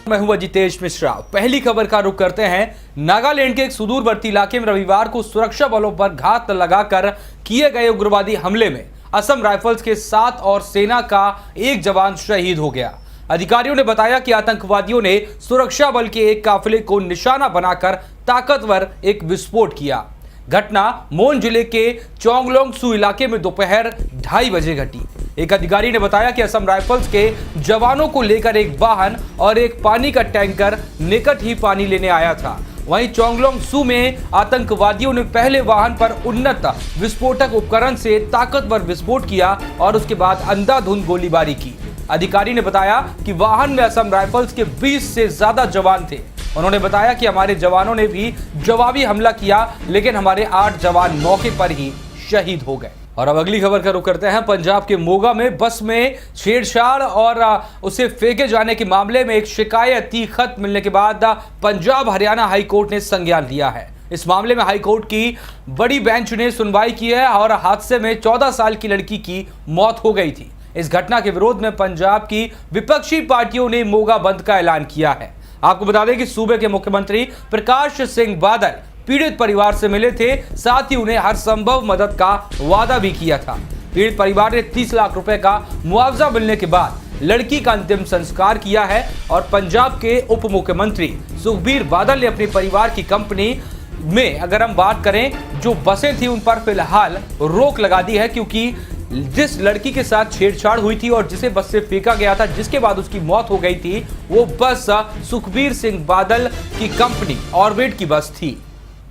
मैं हूं जितेश मिश्रा। पहली खबर का रुख करते हैं। नागालैंड के एक सुदूरवर्ती इलाके में रविवार को सुरक्षा बलों पर घात लगाकर किए गए उग्रवादी हमले में असम राइफल्स के 7 और सेना का एक जवान शहीद हो गया। अधिकारियों ने बताया कि आतंकवादियों ने सुरक्षा बल के एक काफिले को निशाना बनाकर ताकतवर एक विस्फोट किया। घटना मोन जिले के चोंगलोंगसू इलाके में दोपहर 2:30 बजे घटी। एक अधिकारी ने बताया कि असम राइफल्स के जवानों को लेकर एक वाहन और एक पानी का टैंकर निकट ही पानी लेने आया था। वहीं चोंगलोंगसू में आतंकवादियों ने पहले वाहन पर उन्नत विस्फोटक उपकरण से ताकतवर विस्फोट किया और उसके बाद अंधाधुंध गोलीबारी की। अधिकारी ने बताया कि वाहन में असम राइफल्स के 20 से ज्यादा जवान थे। उन्होंने बताया कि हमारे जवानों ने भी जवाबी हमला किया, लेकिन हमारे 8 जवान मौके पर ही शहीद हो गए। और अब अगली खबर का रुख करते हैं। पंजाब के मोगा में बस में छेड़छाड़ और उसे फेंके जाने के मामले में एक शिकायती खत मिलने के बाद पंजाब हरियाणा हाई कोर्ट ने संज्ञान लिया है। इस मामले में हाई कोर्ट की बड़ी बेंच ने सुनवाई की है और हादसे में 14 साल की लड़की की मौत हो गई थी। इस घटना के विरोध में पंजाब की विपक्षी पार्टियों ने मोगा बंद का ऐलान किया है। आपको बता दें कि सूबे के मुख्यमंत्री प्रकाश सिंह बादल पीड़ित परिवार से मिले थे, साथ ही उन्हें हर संभव मदद का वादा भी किया था। पीड़ित परिवार ने 30 लाख रुपए का मुआवजा मिलने के बाद लड़की का अंतिम संस्कार किया है। और पंजाब के उप मुख्यमंत्री सुखबीर बादल ने अपने परिवार की कंपनी में अगर हम बात करें जो बसें थी उन पर फिलहाल रोक लगा दी है, क्योंकि जिस लड़की के साथ छेड़छाड़ हुई थी और जिसे बस से फेंका गया था, जिसके बाद उसकी मौत हो गई थी, वो बस सुखबीर सिंह बादल की कंपनी ऑर्बिट की बस थी।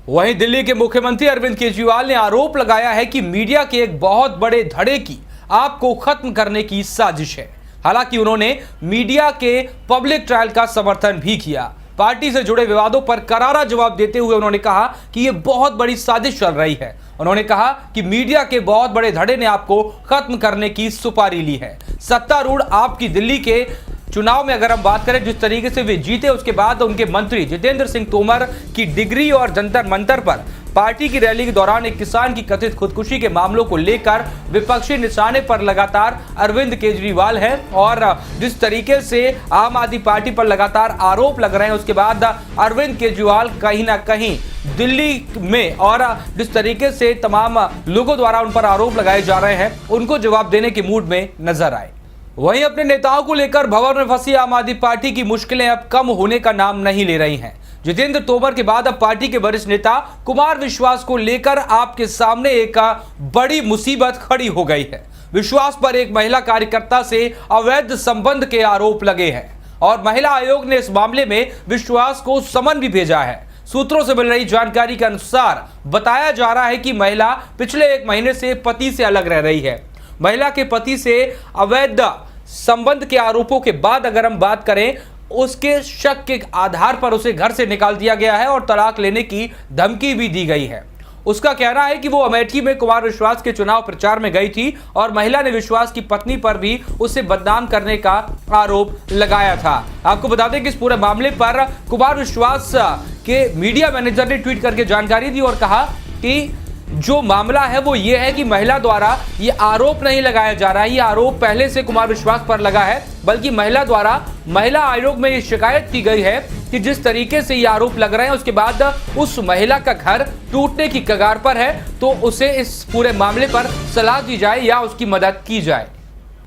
वहीं दिल्ली के मुख्यमंत्री अरविंद केजरीवाल ने आरोप लगाया है कि मीडिया के एक बहुत बड़े धड़े की आपको खत्म करने की साजिश है। हालांकि उन्होंने मीडिया के पब्लिक ट्रायल का समर्थन भी किया। पार्टी से जुड़े विवादों पर करारा जवाब देते हुए उन्होंने कहा कि यह बहुत बड़ी साजिश चल रही है। उन्होंने कहा कि मीडिया के बहुत बड़े धड़े ने आपको खत्म करने की सुपारी ली है। सत्तारूढ़ आपकी दिल्ली के चुनाव में अगर हम बात करें जिस तरीके से वे जीते, उसके बाद उनके मंत्री जितेंद्र सिंह तोमर की डिग्री और जंतर मंतर पर पार्टी की रैली के दौरान एक किसान की कथित खुदकुशी के मामलों को लेकर विपक्षी निशाने पर लगातार अरविंद केजरीवाल है। और जिस तरीके से आम आदमी पार्टी पर लगातार आरोप लग रहे हैं, उसके बाद अरविंद केजरीवाल कहीं ना कहीं दिल्ली में और जिस तरीके से तमाम लोगों द्वारा उन पर आरोप लगाए जा रहे हैं, उनको जवाब देने के मूड में नजर आए। वहीं अपने नेताओं को लेकर भवन में फंसी आम आदमी पार्टी की मुश्किलें अब कम होने का नाम नहीं ले रही हैं। जितेंद्र तोमर के बाद अब पार्टी के वरिष्ठ नेता कुमार विश्वास को लेकर आपके सामने एक बड़ी मुसीबत खड़ी हो गई है। विश्वास पर एक महिला कार्यकर्ता से अवैध संबंध के आरोप लगे हैं और महिला आयोग ने इस मामले में विश्वास को समन भी भेजा है। सूत्रों से मिल रही जानकारी के अनुसार बताया जा रहा है कि महिला पिछले 1 महीने से पति से अलग रह रही है। महिला के पति से अवैध संबंध के आरोपों के बाद अगर हम बात करें, उसके शक के आधार पर उसे घर से निकाल दिया गया है और तलाक लेने की धमकी भी दी गई है। उसका कहना है कि वो अमेठी में कुमार विश्वास के चुनाव प्रचार में गई थी और महिला ने विश्वास की पत्नी पर भी उसे बदनाम करने का आरोप लगाया था। आपको बता दें कि इस पूरे मामले पर कुमार विश्वास के मीडिया मैनेजर ने ट्वीट करके जानकारी दी और कहा कि जो मामला है वो ये है कि महिला द्वारा ये आरोप नहीं लगाया जा रहा है, ये आरोप पहले से कुमार विश्वास पर लगा है, बल्कि महिला द्वारा महिला आयोग में ये शिकायत की गई है कि जिस तरीके से ये आरोप लग रहे हैं, उसके बाद उस महिला का घर टूटने की कगार पर है, तो उसे इस पूरे मामले पर सलाह दी जाए या उसकी मदद की जाए।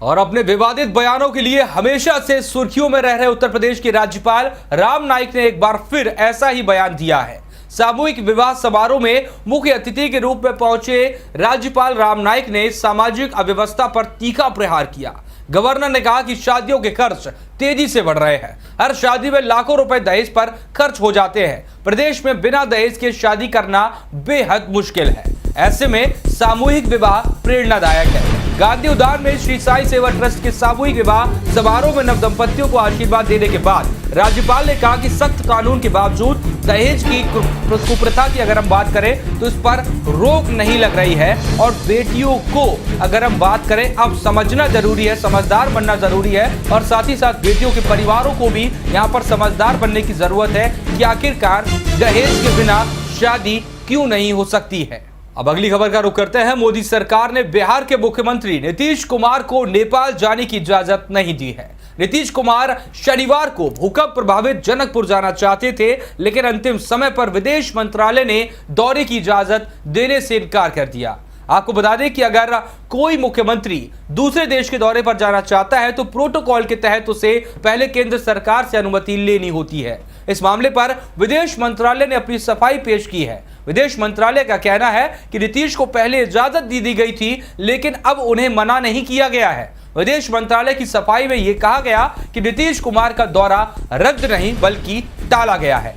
और अपने विवादित बयानों के लिए हमेशा से सुर्खियों में रह रहे उत्तर प्रदेश के राज्यपाल राम नाईक ने एक बार फिर ऐसा ही बयान दिया है। सामूहिक विवाह समारोह में मुख्य अतिथि के रूप में पहुंचे राज्यपाल राम नाईक ने सामाजिक अव्यवस्था पर तीखा प्रहार किया। गवर्नर ने कहा कि शादियों के खर्च तेजी से बढ़ रहे हैं। हर शादी में लाखों रुपए दहेज पर खर्च हो जाते हैं। प्रदेश में बिना दहेज के शादी करना बेहद मुश्किल है। ऐसे में सामूहिक विवाह प्रेरणादायक है। गांधी उद्यान में श्री साई सेवा ट्रस्ट के सामूहिक विवाह समारोह में नवदंपतियों को आशीर्वाद देने के बाद राज्यपाल ने कहा कि सख्त कानून के बावजूद दहेज की कुप्रथा की अगर हम बात करें तो इस पर रोक नहीं लग रही है। और बेटियों को अगर हम बात करें अब समझना जरूरी है, समझदार बनना जरूरी है और साथ ही साथ बेटियों के परिवारों को भी यहाँ पर समझदार बनने की जरूरत है कि आखिरकार दहेज के बिना शादी क्यों नहीं हो सकती है। अब अगली खबर का रुख करते हैं। मोदी सरकार ने बिहार के मुख्यमंत्री नीतीश कुमार को नेपाल जाने की इजाजत नहीं दी है। नीतीश कुमार शनिवार को भूकंप प्रभावित जनकपुर जाना चाहते थे, लेकिन अंतिम समय पर विदेश मंत्रालय ने दौरे की इजाजत देने से इनकार कर दिया। आपको बता दें कि अगर कोई मुख्यमंत्री दूसरे देश के दौरे पर जाना चाहता है तो प्रोटोकॉल के तहत उसे पहले केंद्र सरकार से अनुमति लेनी होती है। इस मामले पर विदेश मंत्रालय ने अपनी सफाई पेश की है। विदेश मंत्रालय का कहना है कि नीतीश को पहले इजाजत दी गई थी, लेकिन अब उन्हें मना नहीं किया गया है। विदेश मंत्रालय की सफाई में यह कहा गया कि नीतीश कुमार का दौरा रद्द नहीं बल्कि टाला गया है,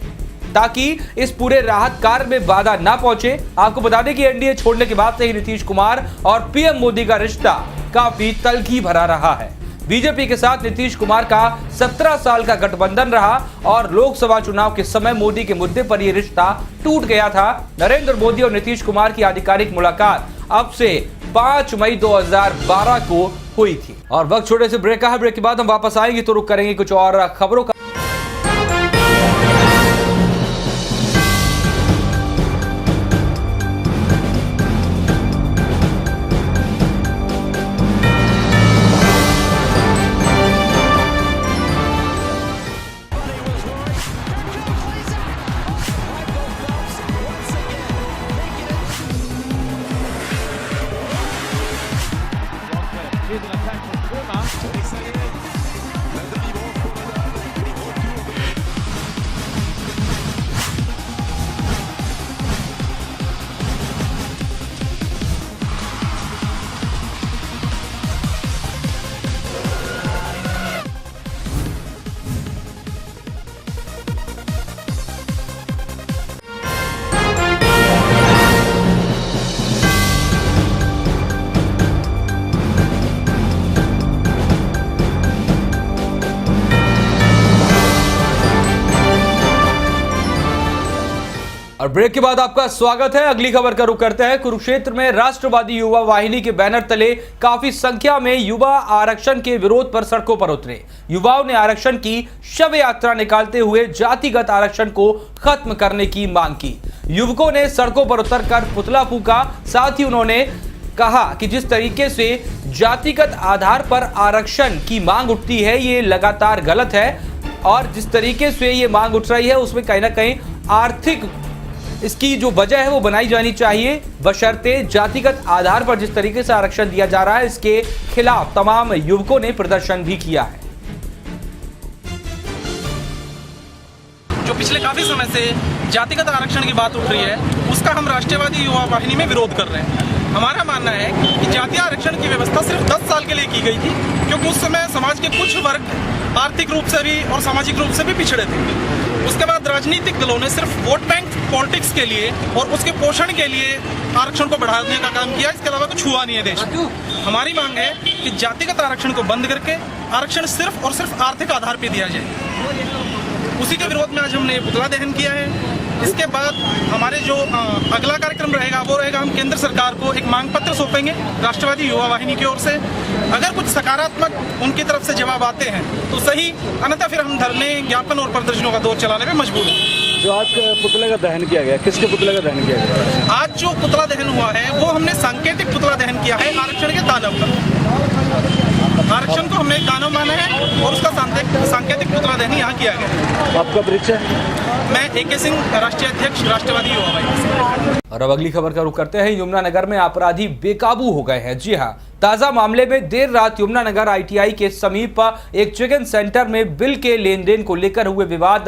ताकि इस पूरे राहत कार्य में बाधा ना पहुंचे। आपको बता दें कि एनडीए छोड़ने के बाद से ही नीतीश कुमार और पीएम मोदी का रिश्ता काफी तल्खी भरा रहा है। बीजेपी के साथ नीतीश कुमार का 17 साल का गठबंधन रहा और लोकसभा चुनाव के समय मोदी के मुद्दे पर यह रिश्ता टूट गया था। नरेंद्र मोदी और नीतीश कुमार की आधिकारिक मुलाकात अब से 5 मई 2012 को हुई थी। और वक्त छोटे से ब्रेक का है, ब्रेक के बाद हम वापस आएंगे तो रुक करेंगे कुछ और खबरों का। और ब्रेक के बाद आपका स्वागत है। अगली खबर का रुख करते हैं। कुरुक्षेत्र में राष्ट्रवादी युवा वाहिनी के बैनर तले काफी संख्या में युवा आरक्षण के विरोध पर सड़कों पर उतरे। युवाओं ने आरक्षण की शव यात्रा निकालते हुए जातिगत आरक्षण को खत्म करने की मांग की। युवकों ने सड़कों पर उतरकर पुतला फूंका। साथ ही उन्होंने कहा कि जिस तरीके से जातिगत आधार पर आरक्षण की मांग उठती है ये लगातार गलत है, और जिस तरीके से ये मांग उठ रही है उसमें कहीं ना कहीं आर्थिक इसकी जो वजह है वो बनाई जानी चाहिए, बशर्ते जातिगत आधार पर जिस तरीके से आरक्षण दिया जा रहा है इसके खिलाफ तमाम युवकों ने प्रदर्शन भी किया है। जो पिछले काफी समय से जातिगत आरक्षण की बात उठ रही है उसका हम राष्ट्रवादी युवा वाहिनी में विरोध कर रहे हैं। हमारा मानना है कि जातीय आरक्षण की व्यवस्था सिर्फ 10 साल के लिए की गई थी, क्योंकि उस समय समाज के कुछ वर्ग आर्थिक रूप से भी और सामाजिक रूप से भी पिछड़े थे। उसके बाद राजनीतिक दलों ने सिर्फ वोट बैंक पॉलिटिक्स के लिए और उसके पोषण के लिए आरक्षण को बढ़ाने का काम किया, इसके अलावा कुछ हुआ नहीं है देश में। हमारी मांग है कि जातिगत आरक्षण को बंद करके आरक्षण सिर्फ और सिर्फ आर्थिक आधार पर दिया जाए। उसी के विरोध में आज हमने पुतला दहन किया है। इसके बाद हमारे जो अगला कार्यक्रम रहेगा वो रहेगा, हम केंद्र सरकार को एक मांग पत्र सौंपेंगे राष्ट्रवादी युवा वाहिनी की ओर से। अगर कुछ सकारात्मक उनकी तरफ से जवाब आते हैं तो सही, अन्यथा फिर हम धरने, ज्ञापन और प्रदर्शनों का दौर चलाने में मजबूर हैं। जो आज पुतले का दहन किया गया, किसके पुतले का दहन किया गया? आज जो पुतला दहन हुआ है वो हमने सांकेतिक पुतला दहन किया है आरक्षण के दानव का। आरक्षण को हमने दानव माना है और उसका सांकेतिक पुतला दहन यहाँ किया गया। आपका परिचय? मैं AK सिंह, राष्ट्रीय अध्यक्ष राष्ट्रवादी युवा वाहिनी। और अब अगली खबर का रुख करते हैं। यमुनानगर में अपराधी बेकाबू हो गए हैं। जी हां, ताजा मामले में देर रात यमुनानगर ITI के समीप एक चिकन सेंटर में बिल के लेन देन को लेकर हुए विवाद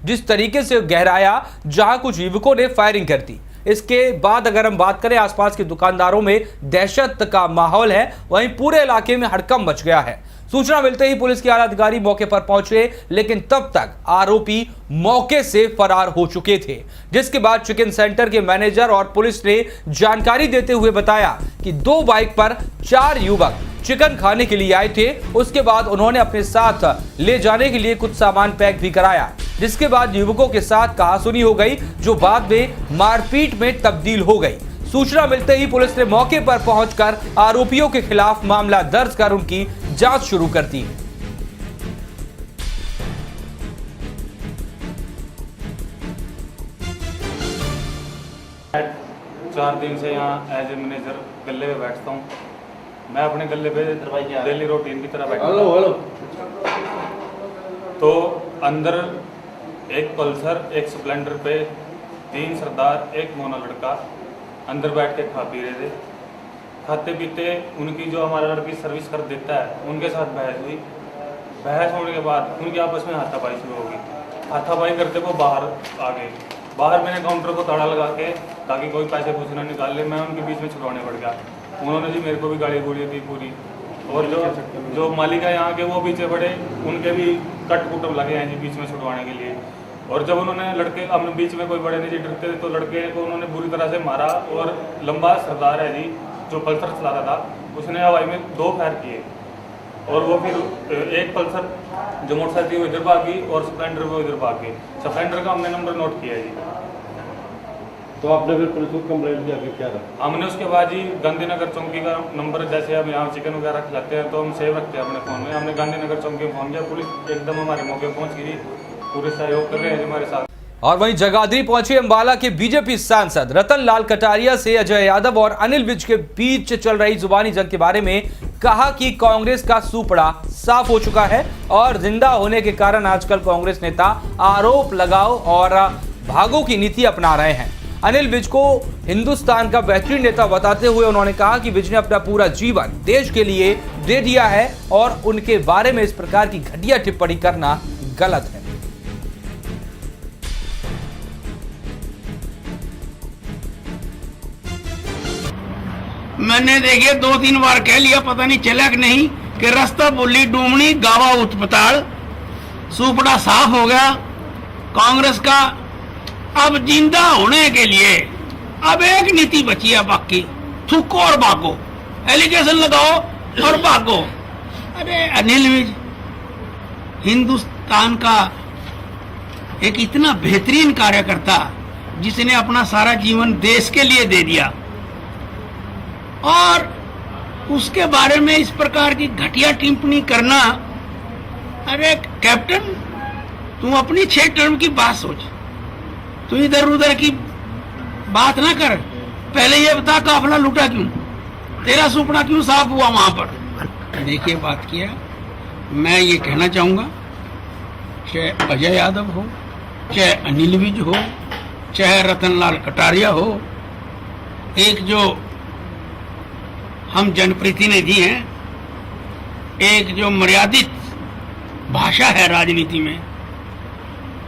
जिस तरीके से गहराया, जहां कुछ युवकों ने फायरिंग कर दी। इसके बाद अगर हम बात करें, आसपास के दुकानदारों में दहशत का माहौल है, वहीं पूरे इलाके में हड़कंप मच गया है। सूचना मिलते ही पुलिस के आला अधिकारी मौके पर पहुंचे, लेकिन तब तक आरोपी मौके से फरार हो चुके थे। जिसके बाद चिकन सेंटर के मैनेजर और पुलिस ने जानकारी देते हुए बताया कि 2 बाइक पर 4 युवक चिकन खाने के लिए आए थे। उसके बाद उन्होंने अपने साथ ले जाने के लिए कुछ सामान पैक भी कराया, जिसके बाद युवकों के साथ कहासुनी हो गई, जो बाद में मारपीट में तब्दील हो गई। सूचना मिलते ही पुलिस ने मौके पर पहुंचकर आरोपियों के खिलाफ मामला दर्ज कर उनकी जांच शुरू कर दी। 4 दिन से यहाँ एज ए मैनेजर गले पे बैठता हूँ। मैं अपने गले पे डेली रूटीन की तरह बैठता हूँ। तो अंदर एक पल्सर, एक स्प्लेंडर पे 3 सरदार, एक मोना लड़का अंदर बैठ के खा पी रहे थे। खाते पीते उनकी जो हमारा लड़की सर्विस कर देता है उनके साथ बहस हुई। बहस होने के बाद उनकी आपस में हाथापाई शुरू होगी। हाथापाई करते वो बाहर आ गए। बाहर मैंने काउंटर को ताला लगा के ताकि कोई पैसे पूछे ना निकाल ले, मैं उनके बीच में छुड़वाने पड़ गया। उन्होंने जी मेरे को भी गाली गुड़ी दी पूरी। और जो मालिक है यहाँ के वो पीछे पड़े, उनके भी कट कुटम लगे हैं जी बीच में छुड़वाने के लिए। और जब उन्होंने लड़के अपने बीच में कोई बड़े नहीं जी डरते थे, तो लड़के को उन्होंने बुरी तरह से मारा। और लंबा सरदार है जी जो पल्सर चलाता था, उसने हवाई में 2 फायर किए। और वो फिर एक पल्सर जो मोटरसाइकिल वो इधर भाग गई और स्प्लेंडर वो इधर भाग गई। स्प्लेंडर का हमने नंबर नोट किया जी। तो आपने फिर पुलिस को कंप्लेंट किया कि क्या था? हमने उसके बाद जी गांधीनगर चौकी का नंबर, जैसे हम यहाँ चिकन वगैरह खिलाते हैं तो हम सेव रखते हैं अपने फ़ोन में। हमने गांधीनगर चौकी में फ़ोन किया, पुलिस एकदम हमारे मौके पर पहुँच गई। पूरे सहयोग कर रहे हैं हमारे साथ। और वहीं जगाधरी पहुंचे अंबाला के बीजेपी सांसद रतन लाल कटारिया से अजय यादव और अनिल विज के बीच चल रही जुबानी जंग के बारे में कहा कि कांग्रेस का सूपड़ा साफ हो चुका है और जिंदा होने के कारण आजकल कांग्रेस नेता आरोप लगाओ और भागो की नीति अपना रहे हैं। अनिल विज को हिंदुस्तान का बेहतरीन नेता बताते हुए उन्होंने कहा कि विज ने अपना पूरा जीवन देश के लिए दे दिया है और उनके बारे में इस प्रकार की घटिया टिप्पणी करना गलत है। मैंने देखिए 2-3 बार कह लिया, पता नहीं चला कि नहीं, कि रास्ता बोली डूमनी गावा उत्पताल, सूपड़ा साफ हो गया कांग्रेस का। अब जिंदा होने के लिए अब एक नीति बची है बाकी, थूको और भागो, एलिगेशन लगाओ और भागो। अरे अनिल विज हिंदुस्तान का एक इतना बेहतरीन कार्यकर्ता जिसने अपना सारा जीवन देश के लिए दे दिया, और उसके बारे में इस प्रकार की घटिया टिप्पणी करना। अरे कैप्टन, तू अपनी 6 टर्म की बात सोच, तू इधर उधर की बात ना कर। पहले ये बता काफिला लूटा क्यों, तेरा सुपड़ा क्यों साफ हुआ वहां पर। देखिए बात किया, मैं ये कहना चाहूंगा, चाहे अजय यादव हो, चाहे अनिल विज हो, चाहे रतन लाल कटारिया हो, एक जो हम जनप्रतिनिधि हैं, एक जो मर्यादित भाषा है राजनीति में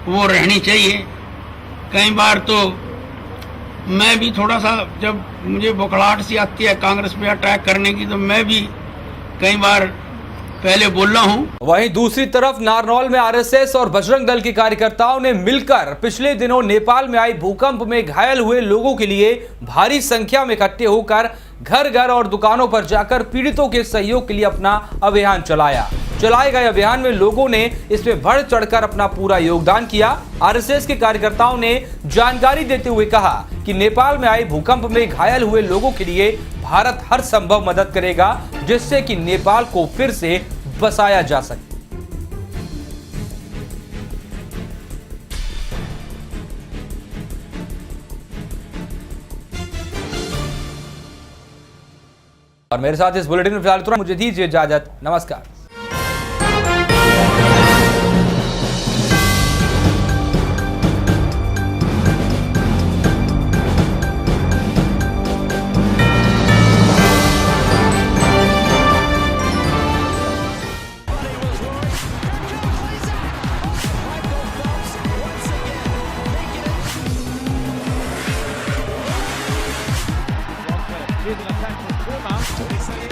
वो रहनी चाहिए। कई बार तो मैं भी थोड़ा सा, जब मुझे बौखलाहट सी आती है कांग्रेस पे अटैक करने की, तो मैं भी कई बार पहले बोल रहा हूं। वहीं दूसरी तरफ नारनौल में आरएसएस और बजरंग दल के कार्यकर्ताओं ने मिलकर पिछले दिनों नेपाल में आई भूकंप में घायल हुए लोगों के लिए भारी संख्या में इकट्ठे होकर घर घर और दुकानों पर जाकर पीड़ितों के सहयोग के लिए अपना अभियान चलाए गए अभियान में लोगों ने इसमें बढ़ चढ़कर अपना पूरा योगदान किया। आरएसएस के कार्यकर्ताओं ने जानकारी देते हुए कहा कि नेपाल में आए भूकंप में घायल हुए लोगों के लिए भारत हर संभव मदद करेगा, जिससे कि नेपाल को फिर से बसाया जा सके। और मेरे साथ इस बुलेटिन में फिलहाल मुझे दीजिए इजाजत। नमस्कार। Here's an attack from Kurma.